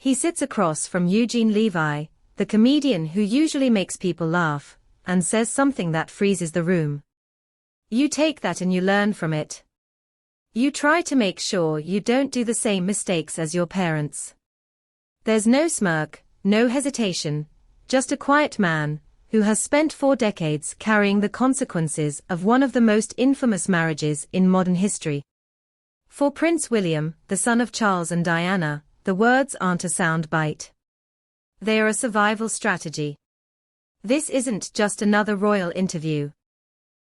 He sits across from Eugene Levy, the comedian who usually makes people laugh, and says something that freezes the room. You take that and you learn from it. You try to make sure you don't do the same mistakes as your parents. There's no smirk, no hesitation, just a quiet man, who has spent 4 decades carrying the consequences of one of the most infamous marriages in modern history. For Prince William, the son of Charles and Diana, the words aren't a sound bite. They are a survival strategy. This isn't just another royal interview.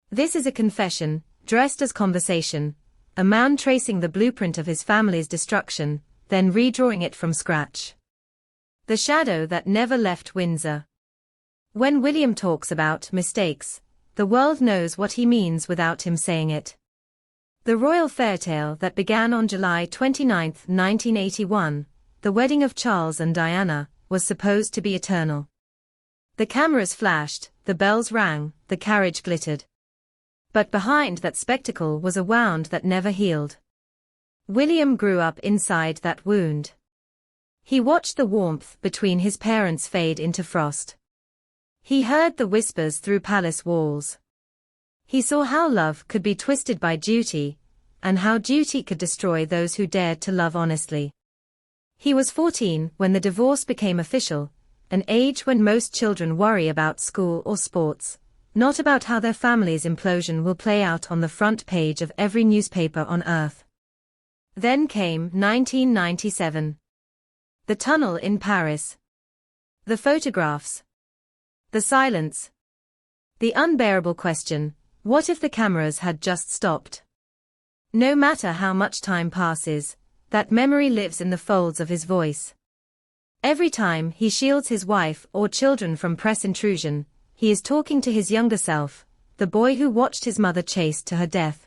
This is a confession, dressed as conversation, a man tracing the blueprint of his family's destruction, then redrawing it from scratch. The shadow that never left Windsor. When William talks about mistakes, the world knows what he means without him saying it. The royal fairytale that began on July 29, 1981, the wedding of Charles and Diana, was supposed to be eternal. The cameras flashed, the bells rang, the carriage glittered. But behind that spectacle was a wound that never healed. William grew up inside that wound. He watched the warmth between his parents fade into frost. He heard the whispers through palace walls. He saw how love could be twisted by duty, and how duty could destroy those who dared to love honestly. He was 14 when the divorce became official, an age when most children worry about school or sports, not about how their family's implosion will play out on the front page of every newspaper on earth. Then came 1997. The tunnel in Paris. The photographs. The silence. The unbearable question, what if the cameras had just stopped? No matter how much time passes, that memory lives in the folds of his voice. Every time he shields his wife or children from press intrusion, he is talking to his younger self, the boy who watched his mother chased to her death.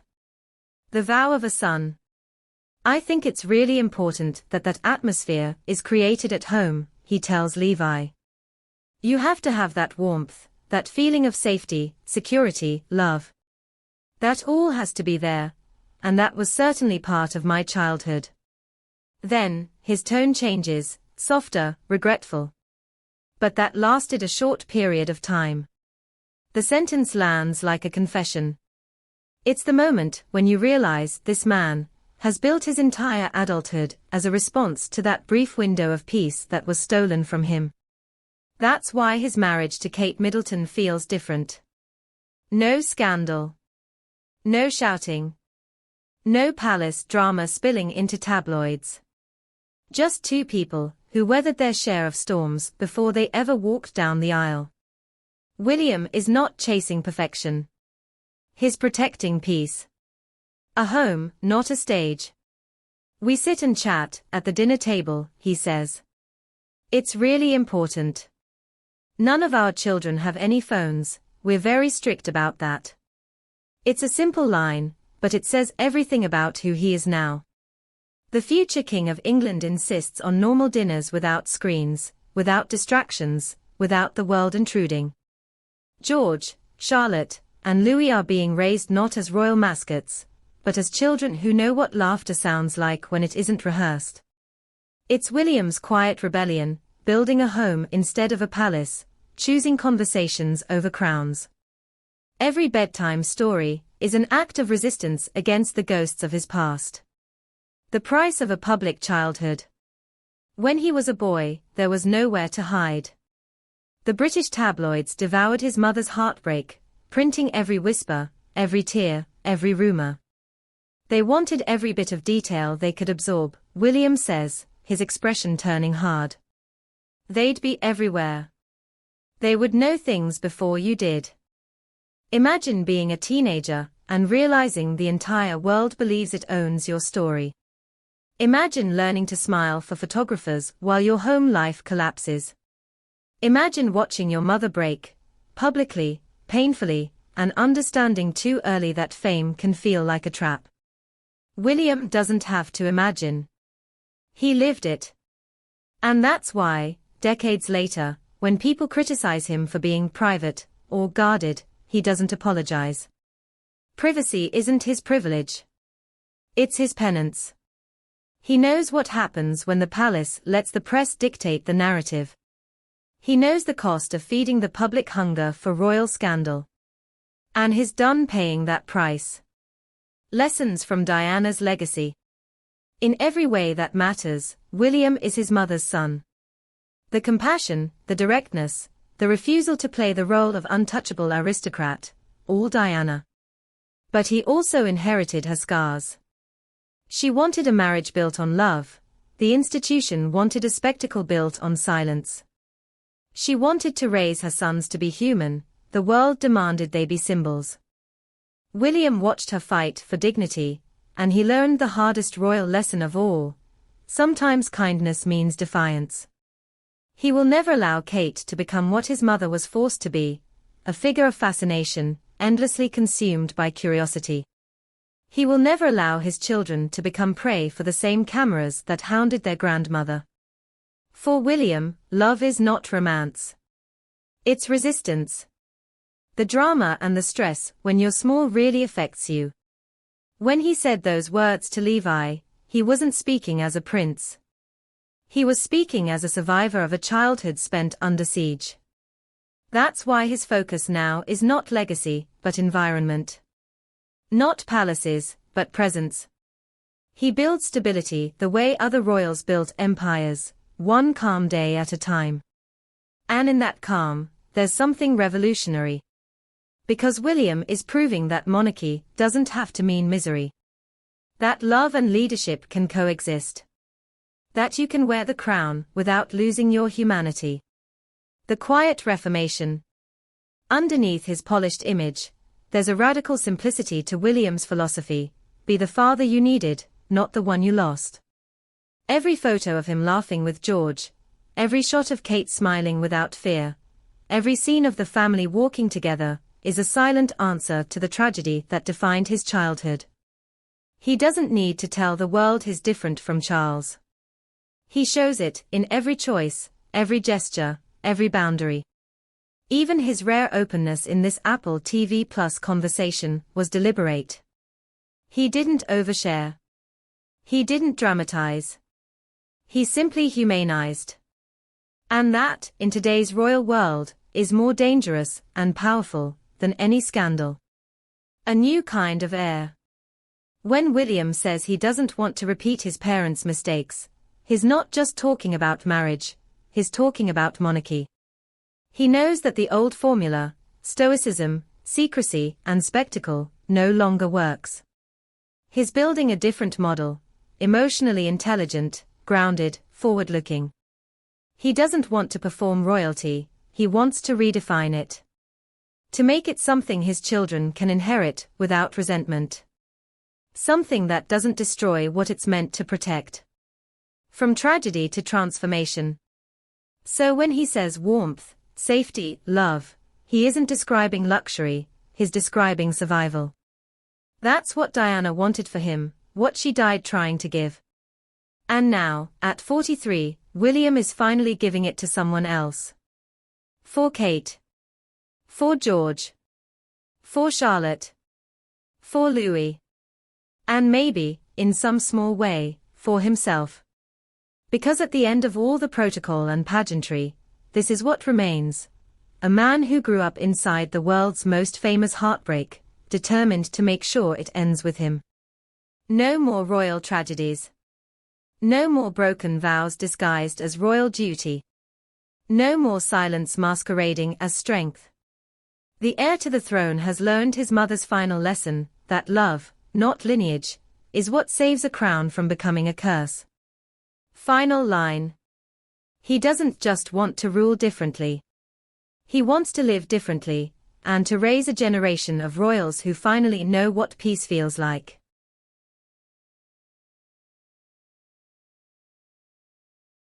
The vow of a son. I think it's really important that atmosphere is created at home, he tells Levy. You have to have that warmth, that feeling of safety, security, love. That all has to be there, and that was certainly part of my childhood. Then, his tone changes, softer, regretful. But that lasted a short period of time. The sentence lands like a confession. It's the moment when you realize this man has built his entire adulthood as a response to that brief window of peace that was stolen from him. That's why his marriage to Kate Middleton feels different. No scandal. No shouting. No palace drama spilling into tabloids. Just 2 people who weathered their share of storms before they ever walked down the aisle. William is not chasing perfection. He's protecting peace. A home, not a stage. We sit and chat at the dinner table, he says. It's really important. None of our children have any phones, we're very strict about that. It's a simple line, but it says everything about who he is now. The future King of England insists on normal dinners without screens, without distractions, without the world intruding. George, Charlotte, and Louis are being raised not as royal mascots, but as children who know what laughter sounds like when it isn't rehearsed. It's William's quiet rebellion, building a home instead of a palace, choosing conversations over crowns. Every bedtime story is an act of resistance against the ghosts of his past. The price of a public childhood. When he was a boy, there was nowhere to hide. The British tabloids devoured his mother's heartbreak, printing every whisper, every tear, every rumor. They wanted every bit of detail they could absorb, William says, his expression turning hard. They'd be everywhere. They would know things before you did. Imagine being a teenager and realizing the entire world believes it owns your story. Imagine learning to smile for photographers while your home life collapses. Imagine watching your mother break, publicly, painfully, and understanding too early that fame can feel like a trap. William doesn't have to imagine. He lived it. And that's why, decades later, when people criticize him for being private or guarded, he doesn't apologize. Privacy isn't his privilege. It's his penance. He knows what happens when the palace lets the press dictate the narrative. He knows the cost of feeding the public hunger for royal scandal. And he's done paying that price. Lessons from Diana's legacy. In every way that matters, William is his mother's son. The compassion, the directness, the refusal to play the role of untouchable aristocrat, all Diana. But he also inherited her scars. She wanted a marriage built on love. The institution wanted a spectacle built on silence. She wanted to raise her sons to be human. The world demanded they be symbols. William watched her fight for dignity, and he learned the hardest royal lesson of all. Sometimes kindness means defiance. He will never allow Kate to become what his mother was forced to be, a figure of fascination, endlessly consumed by curiosity. He will never allow his children to become prey for the same cameras that hounded their grandmother. For William, love is not romance. It's resistance. The drama and the stress when you're small really affects you. When he said those words to Levi, he wasn't speaking as a prince. He was speaking as a survivor of a childhood spent under siege. That's why his focus now is not legacy, but environment. Not palaces, but presence. He builds stability the way other royals built empires, one calm day at a time. And in that calm, there's something revolutionary. Because William is proving that monarchy doesn't have to mean misery. That love and leadership can coexist. That you can wear the crown without losing your humanity. The quiet reformation. Underneath his polished image, there's a radical simplicity to William's philosophy: be the father you needed, not the one you lost. Every photo of him laughing with George, every shot of Kate smiling without fear, every scene of the family walking together, is a silent answer to the tragedy that defined his childhood. He doesn't need to tell the world he's different from Charles. He shows it in every choice, every gesture, every boundary. Even his rare openness in this Apple TV Plus conversation was deliberate. He didn't overshare. He didn't dramatize. He simply humanized. And that, in today's royal world, is more dangerous and powerful than any scandal. A new kind of heir. When William says he doesn't want to repeat his parents' mistakes, he's not just talking about marriage, he's talking about monarchy. He knows that the old formula, stoicism, secrecy, and spectacle, no longer works. He's building a different model, emotionally intelligent, grounded, forward-looking. He doesn't want to perform royalty, he wants to redefine it. To make it something his children can inherit without resentment. Something that doesn't destroy what it's meant to protect. From tragedy to transformation. So when he says warmth, safety, love, he isn't describing luxury, he's describing survival. That's what Diana wanted for him, what she died trying to give. And now, at 43, William is finally giving it to someone else. For Kate. For George. For Charlotte. For Louis. And maybe, in some small way, for himself. Because at the end of all the protocol and pageantry, this is what remains. A man who grew up inside the world's most famous heartbreak, determined to make sure it ends with him. No more royal tragedies. No more broken vows disguised as royal duty. No more silence masquerading as strength. The heir to the throne has learned his mother's final lesson, that love, not lineage, is what saves a crown from becoming a curse. Final line. He doesn't just want to rule differently. He wants to live differently, and to raise a generation of royals who finally know what peace feels like.